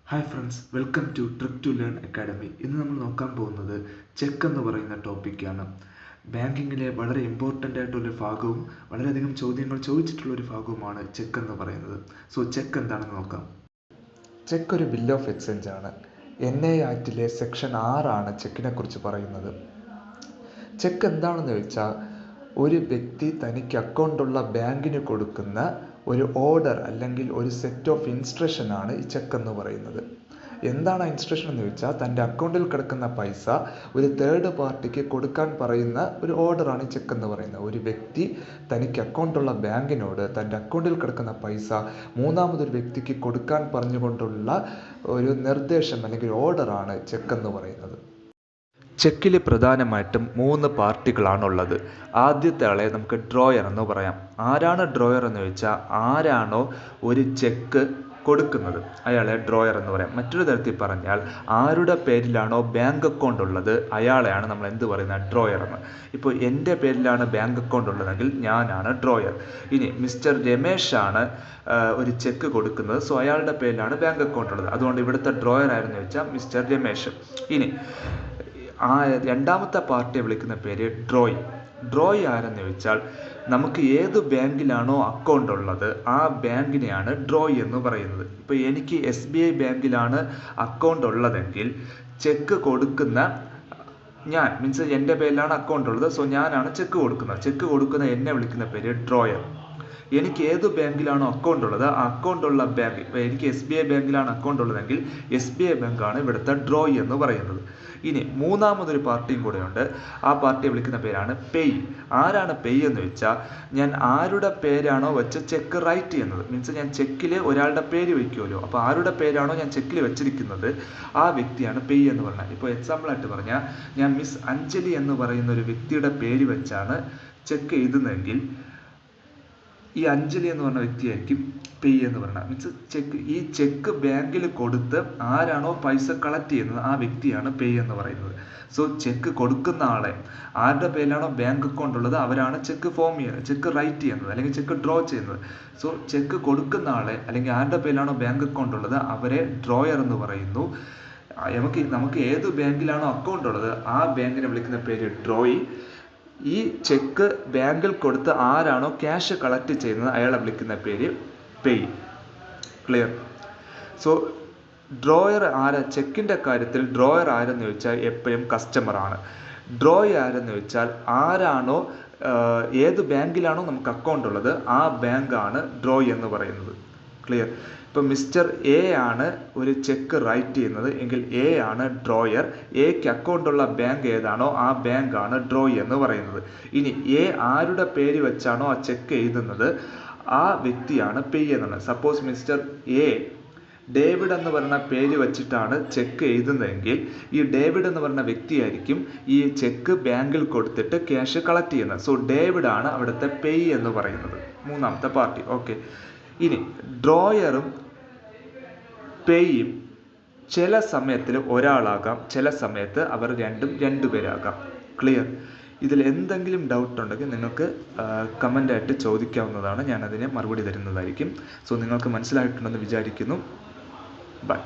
Hi friends, welcome to trick to learn academy. ഇന്ന് നമ്മൾ നോക്കാൻ പോകുന്നത് ചെക്ക് എന്ന് പറയുന്ന ടോപ്പിക്കാണ്. ബാങ്കിങ്ങിലെ വളരെ ഇമ്പോർട്ടൻ്റ് ആയിട്ടുള്ളൊരു ഭാഗവും വളരെയധികം ചോദ്യങ്ങൾ ചോദിച്ചിട്ടുള്ളൊരു ഭാഗവുമാണ് ചെക്ക് എന്ന് പറയുന്നത്. സോ ചെക്ക് എന്താണെന്ന് നോക്കാം. ചെക്ക് ഒരു ബിൽ ഓഫ് എക്സ്ചേഞ്ച് ആണ്. NA ആക്ടിലെ സെക്ഷൻ 6 ചെക്കിനെ കുറിച്ച് പറയുന്നത്. ചെക്ക് എന്താണെന്ന് ചോദിച്ചാൽ ഒരു വ്യക്തി തനിക്ക് അക്കൗണ്ടുള്ള ബാങ്കിന് കൊടുക്കുന്ന ഒരു ഓർഡർ അല്ലെങ്കിൽ ഒരു സെറ്റ് ഓഫ് ഇൻസ്ട്രക്ഷൻ ആണ് ഈ ചെക്ക് എന്ന് പറയുന്നത്. എന്താണ് ആ ഇൻസ്ട്രക്ഷൻ എന്ന് ചോദിച്ചാൽ തൻ്റെ അക്കൗണ്ടിൽ കിടക്കുന്ന പൈസ ഒരു തേർഡ് പാർട്ടിക്ക് കൊടുക്കാൻ പറയുന്ന ഒരു ഓർഡറാണ് ഈ ചെക്ക് എന്ന് പറയുന്നത്. ഒരു വ്യക്തി തനിക്ക് അക്കൗണ്ടുള്ള ബാങ്കിനോട് തൻ്റെ അക്കൗണ്ടിൽ കിടക്കുന്ന പൈസ മൂന്നാമതൊരു വ്യക്തിക്ക് കൊടുക്കാൻ പറഞ്ഞുകൊണ്ടുള്ള ഒരു നിർദ്ദേശം അല്ലെങ്കിൽ ഓർഡറാണ് ചെക്ക് എന്ന് പറയുന്നത്. ചെക്കിൽ പ്രധാനമായിട്ടും 3 പാർട്ടികളാണുള്ളത്. ആദ്യത്തെ ആളെ നമുക്ക് ഡ്രോയർ എന്ന് പറയാം. ആരാണ് ഡ്രോയർ എന്ന് ചോദിച്ചാൽ ആരാണോ ഒരു ചെക്ക് കൊടുക്കുന്നത് അയാളെ ഡ്രോയർ എന്ന് പറയാം. മറ്റൊരു തരത്തിൽ പറഞ്ഞാൽ ആരുടെ പേരിലാണോ ബാങ്ക് അക്കൗണ്ട് ഉള്ളത് അയാളെയാണ് നമ്മൾ എന്ത് പറയുന്നത്, ഡ്രോയർ എന്ന്. ഇപ്പോൾ എൻ്റെ പേരിലാണ് ബാങ്ക് അക്കൗണ്ട് ഉള്ളതെങ്കിൽ ഞാനാണ് ഡ്രോയർ. ഇനി മിസ്റ്റർ രമേശാണ് ഒരു ചെക്ക് കൊടുക്കുന്നത്, സോ അയാളുടെ പേരിലാണ് ബാങ്ക് അക്കൗണ്ട് ഉള്ളത്, അതുകൊണ്ട് ഇവിടുത്തെ ഡ്രോയർ ആയിരുന്നു വെച്ചാൽ മിസ്റ്റർ രമേശ്. ഇനി രണ്ടാമത്തെ പാർട്ടിയെ വിളിക്കുന്ന പേര് ഡ്രോയ്. ഡ്രോയ് ആരെന്ന് ചോദിച്ചാൽ നമുക്ക് ഏത് ബാങ്കിലാണോ അക്കൗണ്ട് ഉള്ളത് ആ ബാങ്കിനെയാണ് ഡ്രോയ് എന്ന് പറയുന്നത്. ഇപ്പോൾ എനിക്ക് SBI ബാങ്കിലാണ് അക്കൗണ്ട് ഉള്ളതെങ്കിൽ ചെക്ക് കൊടുക്കുന്ന ഞാൻ മീൻസ് എൻ്റെ പേരിലാണ് അക്കൗണ്ട് ഉള്ളത്, സോ ഞാനാണ് ചെക്ക് കൊടുക്കുന്നത്. ചെക്ക് കൊടുക്കുന്ന എന്നെ വിളിക്കുന്ന പേര് ഡ്രോയർ. എനിക്ക് ഏത് ബാങ്കിലാണോ അക്കൗണ്ട് ഉള്ളത് ആ അക്കൗണ്ട് ഉള്ള ബാങ്ക്, ഇപ്പോൾ എനിക്ക് SBI ബാങ്കിലാണ് അക്കൗണ്ട് ഉള്ളതെങ്കിൽ SBI ബാങ്കാണ് ഇവിടുത്തെ ഡ്രോയ് എന്ന് പറയുന്നത്. ഇനി മൂന്നാമതൊരു പാർട്ടിയും കൂടെ ഉണ്ട്. ആ പാർട്ടിയെ വിളിക്കുന്ന പേരാണ് പേയ്. ആരാണ് പേയ് എന്ന് വെച്ചാൽ ഞാൻ ആരുടെ പേരാണോ വെച്ച് ചെക്ക് റൈറ്റ് ചെയ്യുന്നത്, മീൻസ് ഞാൻ ചെക്കിൽ ഒരാളുടെ പേര് വയ്ക്കുമല്ലോ, അപ്പോൾ ആരുടെ പേരാണോ ഞാൻ ചെക്കിൽ വെച്ചിരിക്കുന്നത് ആ വ്യക്തിയാണ് പേയ് എന്ന് പറയുന്നത്. ഇപ്പോൾ എക്സാമ്പിളായിട്ട് പറഞ്ഞാൽ ഞാൻ മിസ് അഞ്ജലി എന്ന് പറയുന്ന ഒരു വ്യക്തിയുടെ പേര് വെച്ചാണ് ചെക്ക് എഴുതുന്നതെങ്കിൽ ഈ അഞ്ജലി എന്ന് പറഞ്ഞ വ്യക്തിയായിരിക്കും പേയ് എന്ന് പറയുന്നത്. മീൻസ് ഈ ചെക്ക് ബാങ്കിൽ കൊടുത്ത് ആരാണോ പൈസ കളക്ട് ചെയ്യുന്നത് ആ വ്യക്തിയാണ് പേയ് എന്ന് പറയുന്നത്. സോ ചെക്ക് കൊടുക്കുന്ന ആളെ ആരുടെ പേരിലാണോ ബാങ്ക് അക്കൗണ്ട് ഉള്ളത് അവരാണ് ചെക്ക് ഫോം ചെയ്യുന്നത്, ചെക്ക് റൈറ്റ് ചെയ്യുന്നത് അല്ലെങ്കിൽ ചെക്ക് ഡ്രോ ചെയ്യുന്നത്. സോ ചെക്ക് കൊടുക്കുന്ന ആളെ അല്ലെങ്കിൽ ആരുടെ പേരിലാണോ ബാങ്ക് അക്കൗണ്ട് ഉള്ളത് അവരെ ഡ്രോയർ എന്ന് പറയുന്നു. നമുക്ക് ഏത് ബാങ്കിലാണോ അക്കൗണ്ട് ഉള്ളത് ആ ബാങ്കിനെ വിളിക്കുന്ന പേര് ഡ്രോയി. ഈ ചെക്ക് ബാങ്കിൽ കൊടുത്ത് ആരാണോ ക്യാഷ് കളക്ട് ചെയ്യുന്നത് അയാളെ വിളിക്കുന്ന പേര് പേയ്. ക്ലിയർ? സോ ഡ്രോയർ ചെക്കിൻ്റെ കാര്യത്തിൽ ഡ്രോയർ ആരെന്ന് ചോദിച്ചാൽ എപ്പോഴും കസ്റ്റമറാണ്. ഡ്രോയ് ആരെന്ന് വെച്ചാൽ ആരാണോ ഏത് ബാങ്കിലാണോ നമുക്ക് അക്കൗണ്ട് ഉള്ളത് ആ ബാങ്കാണ് ഡ്രോയ് എന്ന് പറയുന്നത്. ക്ലിയർ? ഇപ്പം മിസ്റ്റർ A ആണ് ഒരു ചെക്ക് റൈറ്റ് ചെയ്യുന്നത് എങ്കിൽ A ആണ് ഡ്രോയർ. എക്ക് അക്കൗണ്ട് ഉള്ള ബാങ്ക് ഏതാണോ ആ ബാങ്കാണ് ഡ്രോയ് എന്ന് പറയുന്നത്. ഇനി A ആരുടെ പേര് വെച്ചാണോ ആ ചെക്ക് എഴുതുന്നത് ആ വ്യക്തിയാണ് പേയ് എന്നുള്ളത്. സപ്പോസ് മിസ്റ്റർ A ഡേവിഡ് എന്ന് പറയുന്ന പേര് വെച്ചിട്ടാണ് ചെക്ക് എഴുതുന്നതെങ്കിൽ ഈ ഡേവിഡ് എന്ന് പറയുന്ന വ്യക്തിയായിരിക്കും ഈ ചെക്ക് ബാങ്കിൽ കൊടുത്തിട്ട് ക്യാഷ് കളക്ട് ചെയ്യുന്നത്. സോ ഡേവിഡ് ആണ് അവിടുത്തെ പേയ് എന്ന് പറയുന്നത്, മൂന്നാമത്തെ പാർട്ടി. ഓക്കെ. ഇനി ഡ്രോയറും പേയും ചില സമയത്തിൽ ഒരാളാകാം, ചില സമയത്ത് അവർ രണ്ടുപേരാകാം. ക്ലിയർ? ഇതിൽ എന്തെങ്കിലും ഡൗട്ട് ഉണ്ടെങ്കിൽ നിങ്ങൾക്ക് കമൻ്റായിട്ട് ചോദിക്കാവുന്നതാണ്, ഞാനതിന് മറുപടി തരുന്നതായിരിക്കും. സോ നിങ്ങൾക്ക് മനസ്സിലായിട്ടുണ്ടെന്ന് വിചാരിക്കുന്നു. ബൈ.